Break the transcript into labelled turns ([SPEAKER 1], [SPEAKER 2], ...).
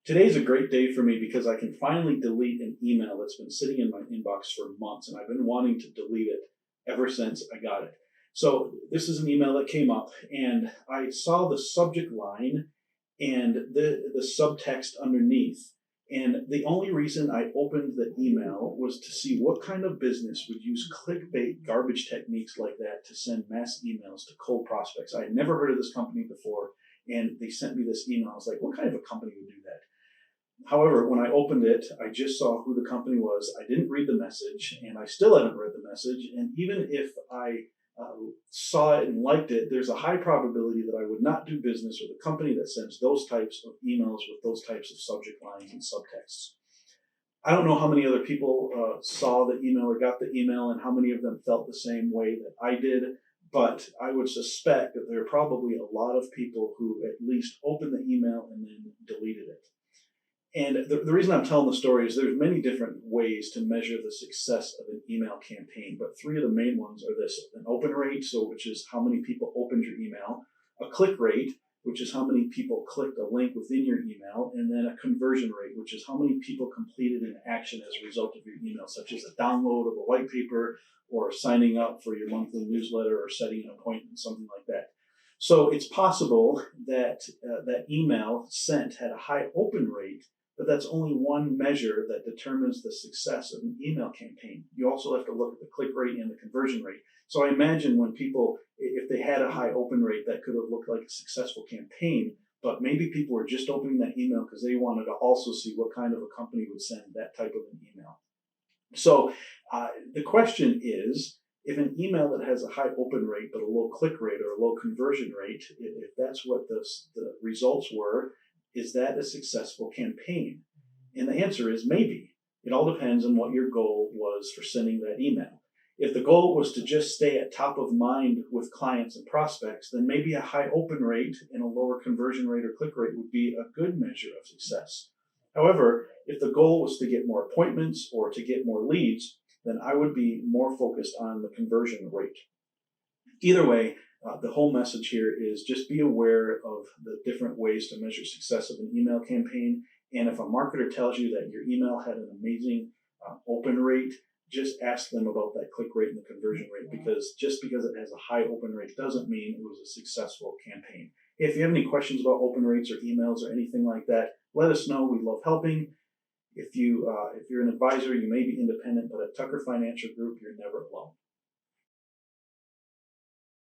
[SPEAKER 1] Today's a great day for me because I can finally delete an email that's been sitting in my inbox for months, and I've been wanting to delete it ever since I got it. So, this is an email that came up, and I saw the subject line and the subtext underneath. And the only reason I opened the email was to see what kind of business would use clickbait garbage techniques like that to send mass emails to cold prospects. I had never heard of this company before, and they sent me this email. I was like, what kind of a company would do that? However, when I opened it, I just saw who the company was. I didn't read the message, and I still haven't read the message. And even if I saw it and liked it, there's a high probability that I would not do business with a company that sends those types of emails with those types of subject lines and subtexts. I don't know how many other people saw the email or got the email, and how many of them felt the same way that I did. But I would suspect that there are probably a lot of people who at least opened the email and then deleted it. And the reason I'm telling the story is there's many different ways to measure the success of an email campaign, but three of the main ones are this: an open rate, so which is how many people opened your email; a click rate, which is how many people clicked a link within your email; and then a conversion rate, which is how many people completed an action as a result of your email, such as a download of a white paper or signing up for your monthly newsletter or setting an appointment, something like that. So it's possible that that email sent had a high open rate, but that's only one measure that determines the success of an email campaign. You also have to look at the click rate and the conversion rate. So I imagine when people, if they had a high open rate, that could have looked like a successful campaign, but maybe people were just opening that email because they wanted to also see what kind of a company would send that type of an email. So the question is, if an email that has a high open rate but a low click rate or a low conversion rate, if that's what the results were, is that a successful campaign? And the answer is maybe. It all depends on what your goal was for sending that email. If the goal was to just stay at top of mind with clients and prospects, then maybe a high open rate and a lower conversion rate or click rate would be a good measure of success. However, if the goal was to get more appointments or to get more leads, then I would be more focused on the conversion rate. Either way, the whole message here is just be aware of the different ways to measure success of an email campaign. And if a marketer tells you that your email had an amazing open rate, just ask them about that click rate and the conversion rate, because just because it has a high open rate doesn't mean it was a successful campaign. If you have any questions about open rates or emails or anything like that, let us know. We love helping. If you're an advisor, you may be independent, but at Tucker Financial Group, you're never alone.